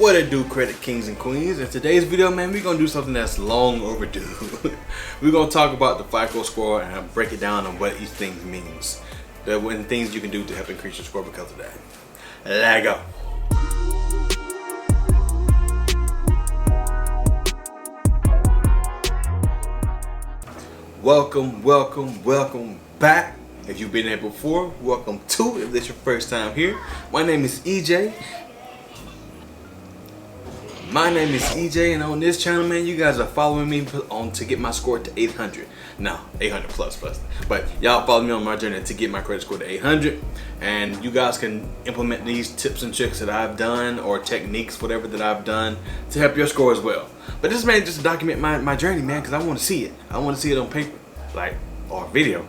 What it do, credit kings and queens? In today's video, man, we're gonna do something that's long overdue. We're gonna talk about the Fico score and break it down on what each thing means. And things you can do to help increase your score because of that. Let go. Welcome back. If you've been here before, welcome to. If this is your first time here, my name is EJ. And on this channel, man, you guys are following me on to get my score to 800. Now, 800 plus. But y'all follow me on my journey to get my credit score to 800. And you guys can implement these tips and tricks that I've done, or techniques, whatever that I've done, to help your score as well. But this man just to document my journey, man, because I want to see it. I want to see it on paper, like, or video.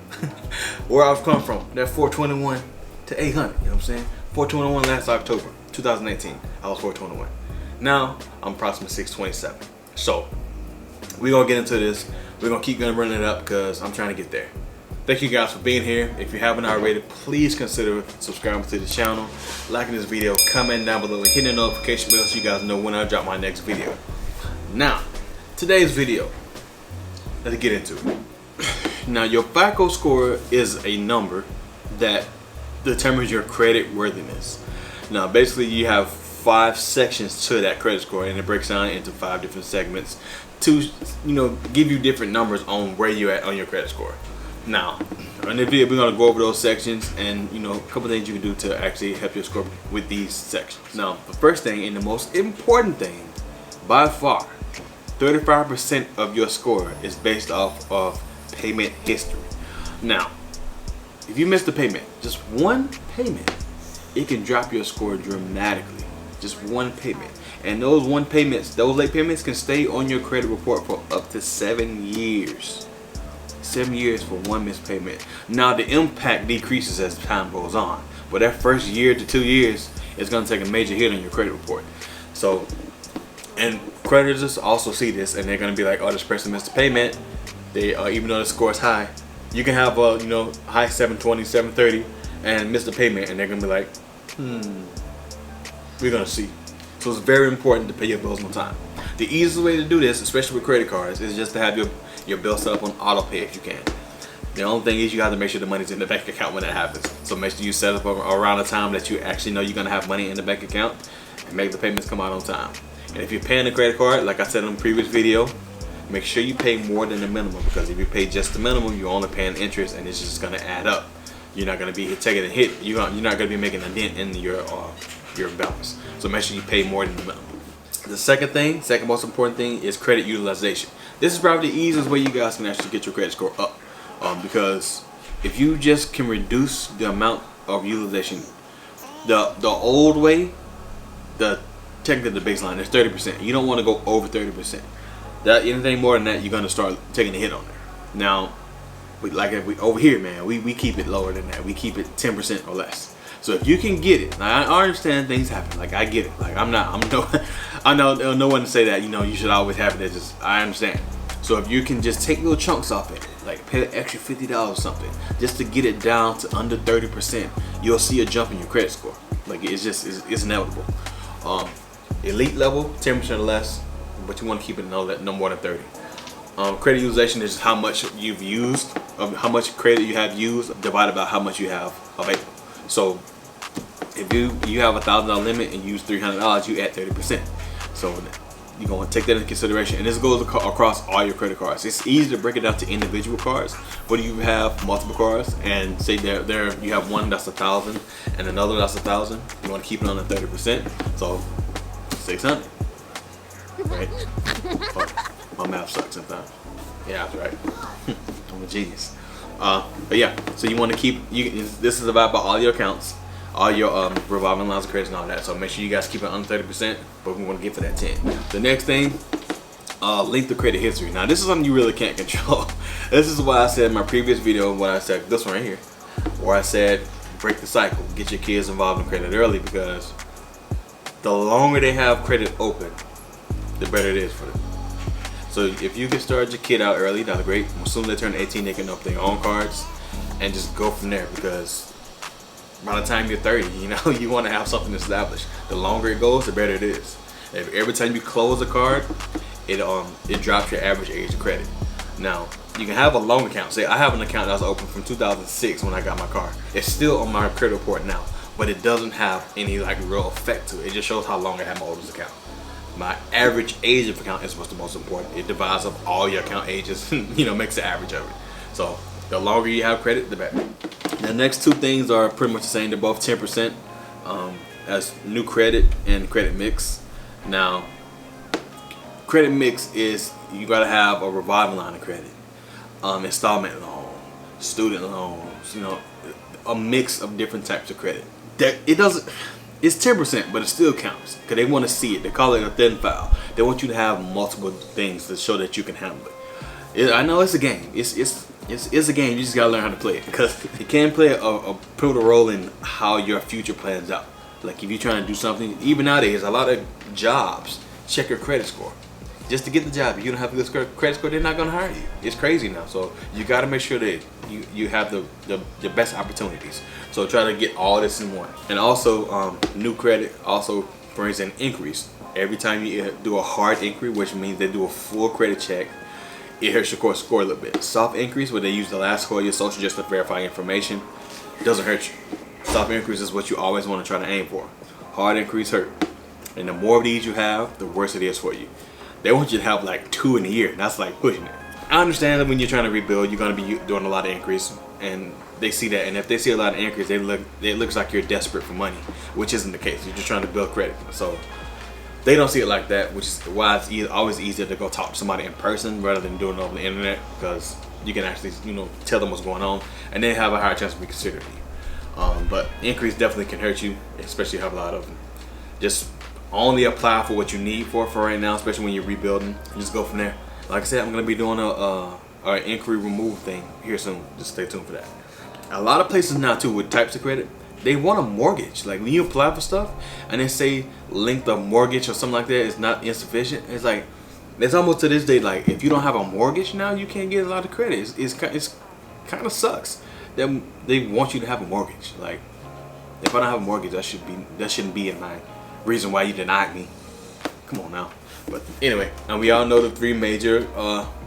Where I've come from. That 421 to 800, you know what I'm saying? 421 last October, 2018. I was 421. Now I'm approximately 627. So we're gonna get into this. We're gonna keep running it up because I'm trying to get there. Thank you guys for being here. If you haven't already, please consider subscribing to the channel, liking this video, comment down below, and hitting the notification bell so you guys know when I drop my next video. Now, today's video, let's get into it. Now, your Fico score is a number that determines your credit worthiness. Now, basically, you have 5 sections to that credit score, and it breaks down into 5 different segments to, you know, give you different numbers on where you're at on your credit score. Now, in this video, we're gonna go over those sections and, you know, a couple things you can do to actually help your score with these sections. Now, the first thing and the most important thing, by far, 35% of your score is based off of payment history. Now, if you miss the payment, just one payment, it can drop your score dramatically. Just one payment, and those late payments can stay on your credit report for up to 7 years. 7 years for one missed payment. Now the impact decreases as time goes on, but that first year to 2 years is going to take a major hit on your credit report. So, and creditors also see this, and they're going to be like, "Oh, this person missed a payment." They even though the score is high, you can have a high 720, 730, and miss the payment, and they're going to be like, we're gonna see. So it's very important to pay your bills on time. The easiest way to do this, especially with credit cards, is just to have your bill set up on auto pay if you can. The only thing is you have to make sure the money's in the bank account when that happens. So make sure you set up around the time that you actually know you're gonna have money in the bank account, and make the payments come out on time. And if you're paying a credit card, like I said in the previous video, make sure you pay more than the minimum, because if you pay just the minimum, you're only paying interest, and it's just gonna add up. You're not gonna be taking a hit. You're not gonna be making a dent in your balance. So make sure you pay more than the minimum. The second most important thing is credit utilization. This is probably the easiest way you guys can actually get your credit score up, because if you just can reduce the amount of utilization, the old way, technically the baseline is 30%. You don't want to go over 30%. Anything more than that, you're gonna start taking a hit on there. Now, over here, man, we keep it lower than that. We keep it 10% or less. So if you can get it, now I understand things happen. Like, I get it. Like, I know no one to say that, you should always have it. I understand. So if you can just take little chunks off it, like pay an extra $50 or something, just to get it down to under 30%, you'll see a jump in your credit score. Like, it's inevitable. Elite level, 10% or less, but you want to keep it no more than 30. Credit utilization is how much you've used, how much credit you have used divided by how much you have available. So if you have a $1,000 limit and you use $300, you add 30%. So you're going to take that into consideration, and this goes across all your credit cards. It's easy to break it down to individual cards. But you have multiple cards, and say you have one that's $1,000 and another that's $1,000, you want to keep it on the 30%. So 600, right? My math sucks sometimes. Yeah, that's right. I'm a genius. But yeah, so you want to keep this is about all your accounts, all your revolving lines of credit and all that. So make sure you guys keep it under 30%, but we want to get to that 10. The next thing, link the credit history. Now this is something you really can't control. This is why I said in my previous video, when I said this one right here, where I said break the cycle, get your kids involved in credit early, because the longer they have credit open, the better it is for them. So if you can start your kid out early, that's great. As soon as they turn 18, they can open their own cards and just go from there, because by the time you're 30, you want to have something established. The longer it goes, the better it is. Every time you close a card, it drops your average age of credit. Now, you can have a long account. Say I have an account that was open from 2006 when I got my car. It's still on my credit report now, but it doesn't have any like real effect to it. It just shows how long I had my oldest account. My average age of account is what's the most important. It divides up all your account ages, makes the average of it. So the longer you have credit, the better. The next two things are pretty much the same. They're both 10%, as new credit and credit mix. Now, credit mix is you gotta have a revolving line of credit, installment loan, student loans, a mix of different types of credit. It's 10%, but it still counts because they want to see it. They call it a thin file. They want you to have multiple things to show that you can handle it. I know it's a game. It's a game. You just gotta learn how to play it because it can play a pivotal role in how your future plans out. Like if you're trying to do something, even nowadays, a lot of jobs check your credit score. Just to get the job, if you don't have a good credit score, they're not gonna hire you. It's crazy now. So you gotta make sure that you have the best opportunities. So try to get all this in one. And also, new credit also brings an increase. Every time you do a hard inquiry, which means they do a full credit check, it hurts your score a little bit. Soft increase, where they use the last score of your social just to verify information, doesn't hurt you. Soft increase is what you always want to try to aim for. Hard increase hurt. And the more of these you have, the worse it is for you. They want you to have like 2 in a year. That's like pushing it. I understand that when you're trying to rebuild, you're going to be doing a lot of increase, and they see that. And if they see a lot of increase, it looks like you're desperate for money, which isn't the case. You're just trying to build credit. So they don't see it like that, which is why it's always easier to go talk to somebody in person rather than doing it over the internet, because you can actually tell them what's going on, and they have a higher chance of reconsidering you. But increase definitely can hurt you, especially if you have a lot of them. Just only apply for what you need for right now, especially when you're rebuilding, and just go from there. Like I said, I'm gonna be doing a inquiry remove thing here soon. Just stay tuned for that. A lot of places now too with types of credit, they want a mortgage. Like when you apply for stuff and they say length of mortgage or something like that is not insufficient, it's like it's almost to this day like if you don't have a mortgage now, you can't get a lot of credit. It's kind of sucks that they want you to have a mortgage. Like if I don't have a mortgage, that shouldn't be in my reason why you denied me. Come on now. But anyway, and we all know the three major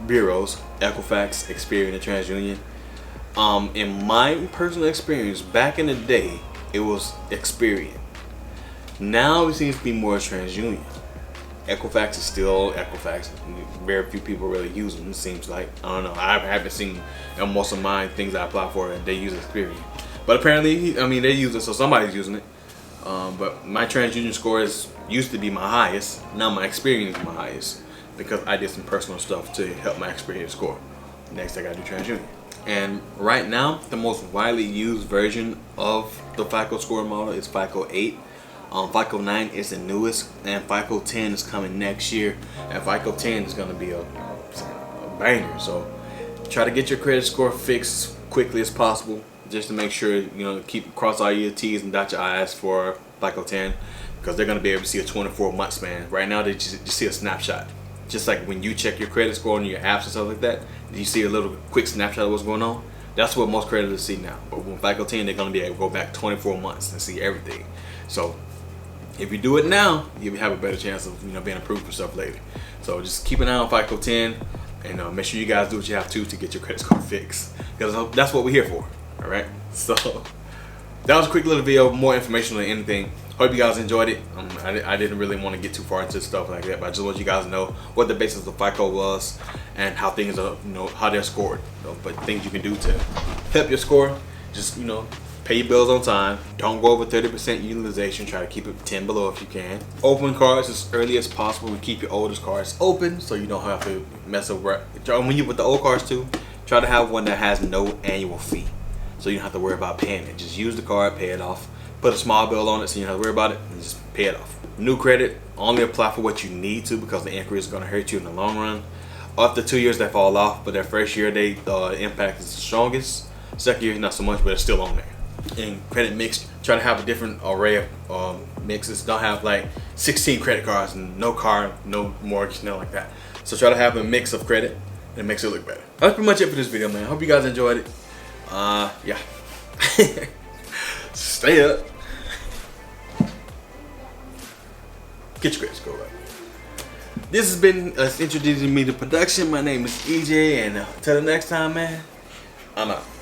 bureaus: Equifax, Experian, and TransUnion. In my personal experience, back in the day, it was Experian. Now it seems to be more TransUnion. Equifax is still Equifax. Very few people really use them. It seems like, I don't know. I haven't seen most of mine things I apply for, and they use Experian. But apparently, they use it, so somebody's using it. But my TransUnion score used to be my highest. Now my Experian is my highest because I did some personal stuff to help my Experian score. Next, I gotta do TransUnion. And right now, the most widely used version of the FICO scoring model is FICO 8. FICO 9 is the newest, and FICO 10 is coming next year. And FICO 10 is gonna be a banger. So try to get your credit score fixed quickly as possible, just to make sure cross all your T's and dot your I's for FICO 10, because they're gonna be able to see a 24-month span. Right now, they just see a snapshot. Just like when you check your credit score on your apps and stuff like that, you see a little quick snapshot of what's going on. That's what most creditors see now. But with FICO 10, they're gonna be able to go back 24 months and see everything. So if you do it now, you have a better chance of being approved for stuff later. So just keep an eye on FICO 10, and make sure you guys do what you have to get your credit score fixed, because that's what we're here for. All right. So that was a quick little video, more information than anything. Hope you guys enjoyed it. I didn't really want to get too far into stuff like that, but I just want you guys to know what the basis of FICO was and how things are, how they're scored. But things you can do to help your score: just pay your bills on time. Don't go over 30% utilization. Try to keep it 10 below if you can. Open cards as early as possible and keep your oldest cards open so you don't have to mess up. When you with the old cards too, try to have one that has no annual fee, so you don't have to worry about paying it. Just use the card, pay it off. Put a small bill on it so you don't have to worry about it, and just pay it off. New credit, only apply for what you need to, because the increase is going to hurt you in the long run. After 2 years, they fall off, but that first year, the impact is the strongest. Second year, not so much, but it's still on there. And credit mix, try to have a different array of mixes. Don't have like 16 credit cards and no car, no mortgage, nothing like that. So try to have a mix of credit, and it makes it look better. That's pretty much it for this video, man. Hope you guys enjoyed it. Yeah. Stay up. Get your credit score up. This has been us introducing me to production. My name is EJ, and until the next time, man, I'm out.